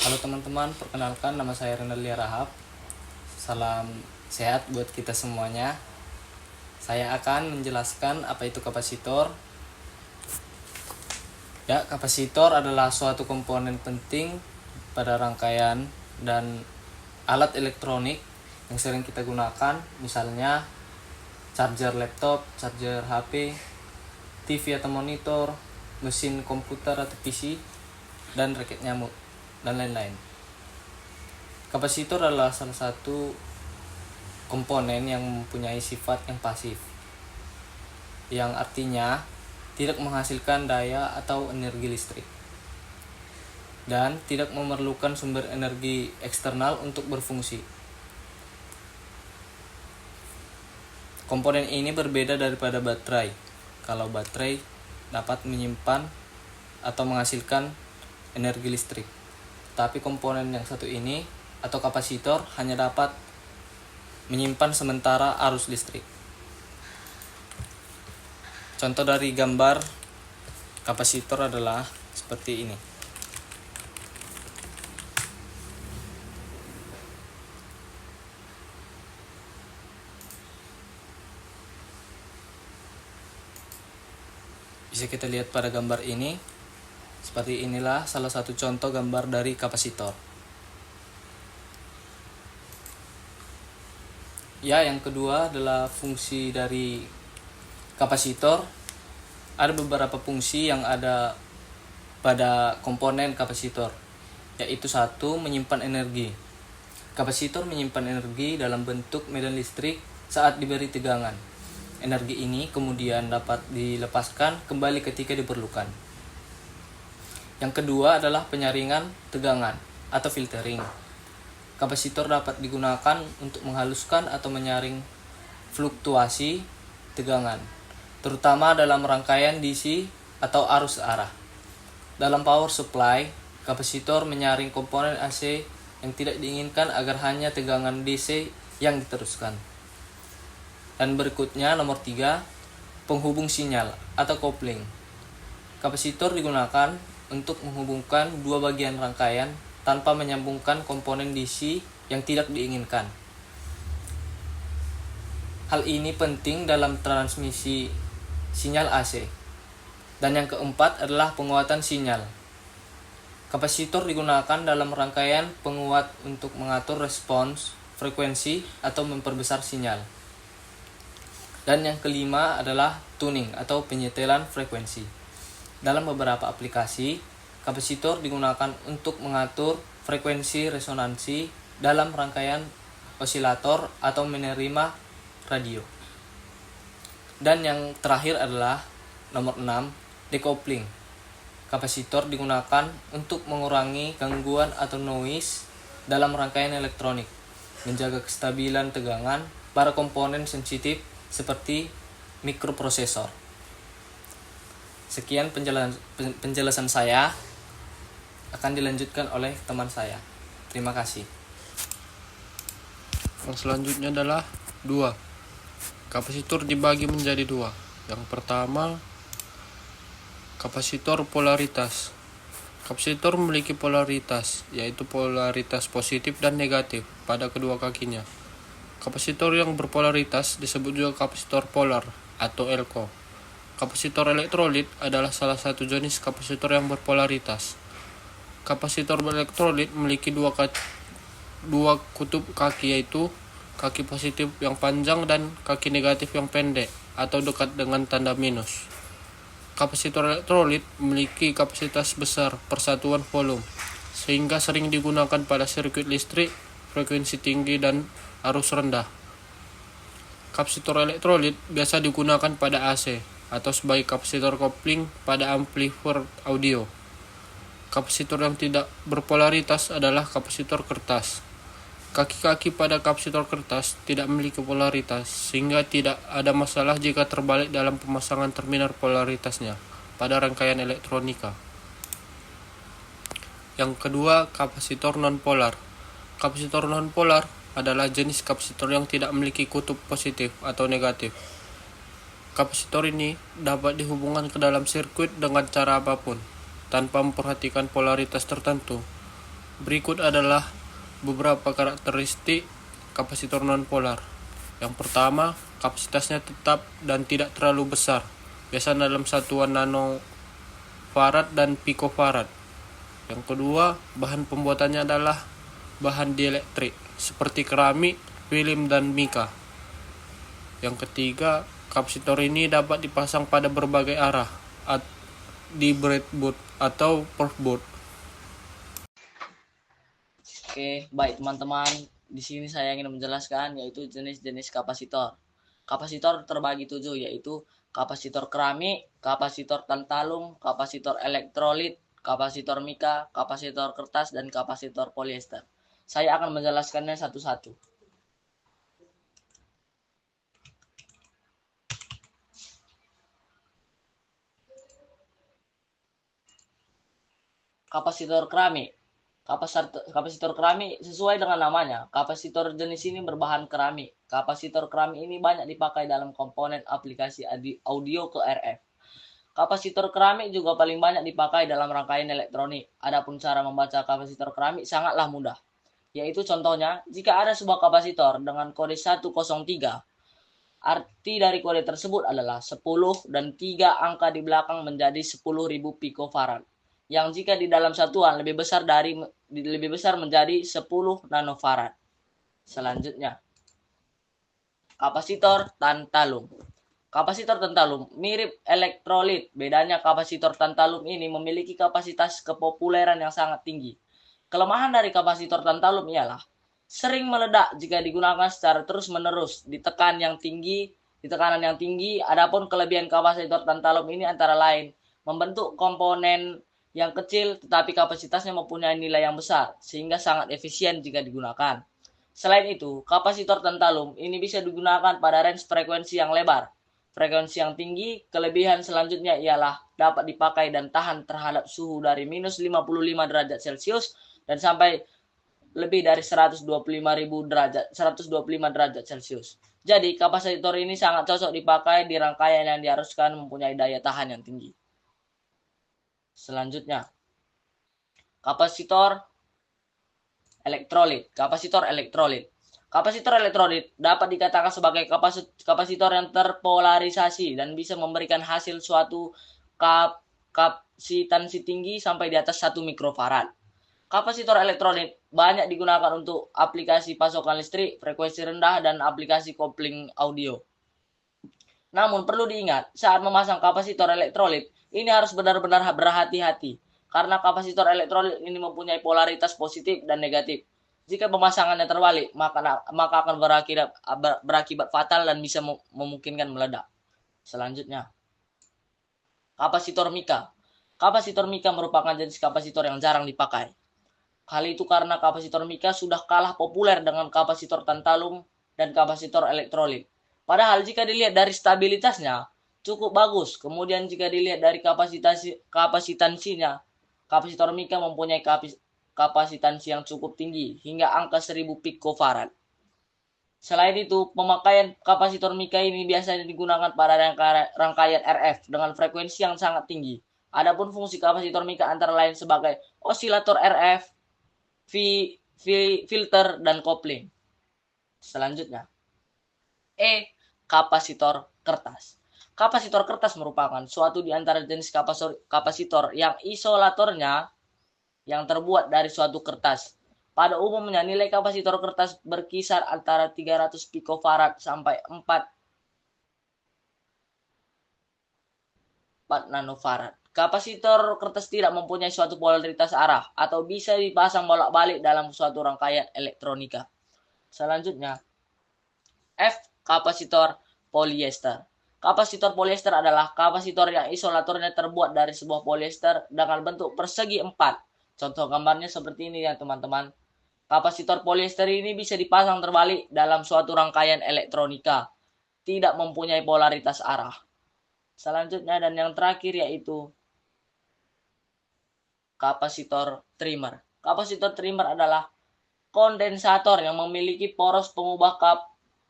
Halo teman-teman, perkenalkan nama saya Renalia Rahab. Salam sehat buat kita semuanya. Saya akan menjelaskan apa itu kapasitor. Ya, kapasitor adalah suatu komponen penting pada rangkaian dan alat elektronik yang sering kita gunakan, misalnya charger laptop, charger HP, TV atau monitor, mesin komputer atau PC, dan raket nyamuk, dan lain-lain. Kapasitor adalah salah satu komponen yang mempunyai sifat yang pasif, yang artinya tidak menghasilkan daya atau energi listrik dan tidak memerlukan sumber energi eksternal untuk berfungsi. Komponen ini berbeda daripada baterai. Kalau baterai dapat menyimpan atau menghasilkan energi listrik, tapi komponen yang satu ini atau kapasitor hanya dapat menyimpan sementara arus listrik. Contoh dari gambar kapasitor adalah seperti ini. Bisa kita lihat pada gambar ini. Seperti inilah salah satu contoh gambar dari kapasitor. Ya, yang kedua adalah fungsi dari kapasitor. Ada beberapa fungsi yang ada pada komponen kapasitor, yaitu satu, menyimpan energi. Kapasitor menyimpan energi dalam bentuk medan listrik saat diberi tegangan. Energi ini kemudian dapat dilepaskan kembali ketika diperlukan. Yang kedua adalah penyaringan tegangan atau filtering. Kapasitor dapat digunakan untuk menghaluskan atau menyaring fluktuasi tegangan, terutama dalam rangkaian DC atau arus arah. Dalam power supply, kapasitor menyaring komponen AC yang tidak diinginkan agar hanya tegangan DC yang diteruskan. Dan berikutnya nomor 3, penghubung sinyal atau coupling. Kapasitor digunakan untuk menghubungkan dua bagian rangkaian tanpa menyambungkan komponen DC yang tidak diinginkan. Hal ini penting dalam transmisi sinyal AC. Dan yang keempat adalah penguatan sinyal. Kapasitor digunakan dalam rangkaian penguat untuk mengatur respons, frekuensi, atau memperbesar sinyal. Dan yang kelima adalah tuning atau penyetelan frekuensi. Dalam beberapa aplikasi, kapasitor digunakan untuk mengatur frekuensi resonansi dalam rangkaian osilator atau menerima radio. Dan yang terakhir adalah nomor 6, decoupling. Kapasitor digunakan untuk mengurangi gangguan atau noise dalam rangkaian elektronik, menjaga kestabilan tegangan pada komponen sensitif seperti mikroprosesor. Sekian penjelasan saya, akan dilanjutkan oleh teman saya. Terima kasih. Yang selanjutnya adalah 2. Kapasitor dibagi menjadi 2. Yang pertama, kapasitor polaritas. Kapasitor memiliki polaritas, yaitu polaritas positif dan negatif pada kedua kakinya. Kapasitor yang berpolaritas disebut juga kapasitor polar atau elko. Kapasitor elektrolit adalah salah satu jenis kapasitor yang berpolaritas. Kapasitor elektrolit memiliki dua kutub kaki, yaitu kaki positif yang panjang dan kaki negatif yang pendek atau dekat dengan tanda minus. Kapasitor elektrolit memiliki kapasitas besar persatuan volume, sehingga sering digunakan pada sirkuit listrik, frekuensi tinggi dan arus rendah. Kapasitor elektrolit biasa digunakan pada AC atau sebagai kapasitor kopling pada amplifier audio. Kapasitor yang tidak berpolaritas adalah kapasitor kertas. Kaki-kaki pada kapasitor kertas tidak memiliki polaritas, sehingga tidak ada masalah jika terbalik dalam pemasangan terminal polaritasnya pada rangkaian elektronika. Yang kedua, kapasitor nonpolar. Kapasitor nonpolar adalah jenis kapasitor yang tidak memiliki kutub positif atau negatif. Kapasitor ini dapat dihubungkan ke dalam sirkuit dengan cara apapun, tanpa memperhatikan polaritas tertentu. Berikut adalah beberapa karakteristik kapasitor non-polar. Yang pertama, kapasitasnya tetap dan tidak terlalu besar, biasanya dalam satuan nanofarad dan picofarad. Yang kedua, bahan pembuatannya adalah bahan dielektrik, seperti keramik, film, dan mika. Yang ketiga, kapasitor ini dapat dipasang pada berbagai arah, di breadboard atau perfoot. Oke, baik teman-teman. Di sini saya ingin menjelaskan yaitu jenis-jenis kapasitor. Kapasitor terbagi 7, yaitu kapasitor keramik, kapasitor tantalum, kapasitor elektrolit, kapasitor mika, kapasitor kertas, dan kapasitor polyester. Saya akan menjelaskannya satu-satu. Kapasitor keramik. Kapasitor keramik sesuai dengan namanya. Kapasitor jenis ini berbahan keramik. Kapasitor keramik ini banyak dipakai dalam komponen aplikasi audio ke RF. Kapasitor keramik juga paling banyak dipakai dalam rangkaian elektronik. Adapun cara membaca kapasitor keramik sangatlah mudah. Yaitu contohnya, jika ada sebuah kapasitor dengan kode 103, arti dari kode tersebut adalah 10 dan 3 angka di belakang menjadi 10.000 picofarad. Yang jika di dalam satuan lebih besar menjadi 10 nanofarad. Selanjutnya, kapasitor tantalum. Kapasitor tantalum mirip elektrolit. Bedanya kapasitor tantalum ini memiliki kapasitas kepopuleran yang sangat tinggi. Kelemahan dari kapasitor tantalum ialah sering meledak jika digunakan secara terus-menerus di tekanan yang tinggi. Adapun kelebihan kapasitor tantalum ini antara lain membentuk komponen yang kecil tetapi kapasitasnya mempunyai nilai yang besar sehingga sangat efisien jika digunakan. Selain itu, kapasitor tantalum ini bisa digunakan pada range frekuensi yang lebar. Frekuensi yang tinggi, kelebihan selanjutnya ialah dapat dipakai dan tahan terhadap suhu dari minus 55 derajat Celcius dan sampai lebih dari 125 derajat Celcius. Jadi, kapasitor ini sangat cocok dipakai di rangkaian yang diharuskan mempunyai daya tahan yang tinggi. Selanjutnya, kapasitor elektrolit. Kapasitor elektrolit dapat dikatakan sebagai kapasitor yang terpolarisasi dan bisa memberikan hasil suatu kapasitansi tinggi sampai di atas 1 mikrofarad. Kapasitor elektrolit banyak digunakan untuk aplikasi pasokan listrik, frekuensi rendah, dan aplikasi kopling audio. Namun perlu diingat, saat memasang kapasitor elektrolit, ini harus benar-benar berhati-hati, karena kapasitor elektrolit ini mempunyai polaritas positif dan negatif. Jika pemasangannya terbalik, maka akan berakibat fatal dan bisa memungkinkan meledak. Selanjutnya, kapasitor mika. Kapasitor mika merupakan jenis kapasitor yang jarang dipakai. Hal itu karena kapasitor mika sudah kalah populer dengan kapasitor tantalum dan kapasitor elektrolit. Padahal jika dilihat dari stabilitasnya, cukup bagus. Kemudian jika dilihat dari kapasitansinya, kapasitor mika mempunyai kapasitansi yang cukup tinggi, hingga angka 1000 picofarad. Selain itu, pemakaian kapasitor mika ini biasanya digunakan pada rangkaian RF dengan frekuensi yang sangat tinggi. Adapun fungsi kapasitor mika antara lain sebagai osilator RF, filter, dan kopling. Selanjutnya, kapasitor kertas. Kapasitor kertas merupakan suatu di antara jenis kapasitor yang isolatornya yang terbuat dari suatu kertas. Pada umumnya nilai kapasitor kertas berkisar antara 300 picofarad sampai 4 nanofarad. Kapasitor kertas tidak mempunyai suatu polaritas arah atau bisa dipasang bolak-balik dalam suatu rangkaian elektronika. Selanjutnya, kapasitor polyester. Kapasitor polyester adalah kapasitor yang isolatornya terbuat dari sebuah polyester dengan bentuk persegi 4. Contoh gambarnya seperti ini ya teman-teman. Kapasitor polyester ini bisa dipasang terbalik dalam suatu rangkaian elektronika. Tidak mempunyai polaritas arah. Selanjutnya dan yang terakhir yaitu kapasitor trimmer. Kapasitor trimmer adalah kondensator yang memiliki poros pengubah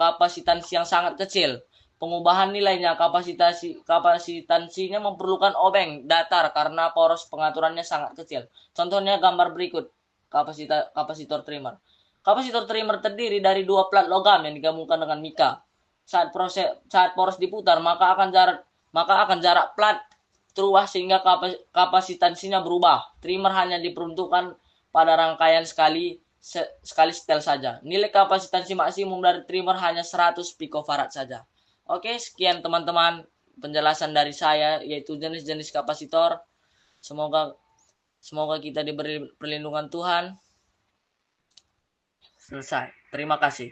kapasitansi yang sangat kecil. Pengubahan nilainya kapasitansinya memerlukan obeng datar karena poros pengaturannya sangat kecil. Contohnya gambar berikut. kapasitor trimmer. Kapasitor trimmer terdiri dari dua plat logam yang digabungkan dengan mika. Saat poros diputar, maka akan jarak plat terubah sehingga kapasitansinya berubah. Trimmer hanya diperuntukkan pada rangkaian sekali setel saja. Nilai kapasitansi maksimum dari trimmer hanya 100 picofarad saja. Oke, sekian teman-teman penjelasan dari saya, yaitu jenis-jenis kapasitor. Semoga kita diberi perlindungan Tuhan. Selesai. Terima kasih.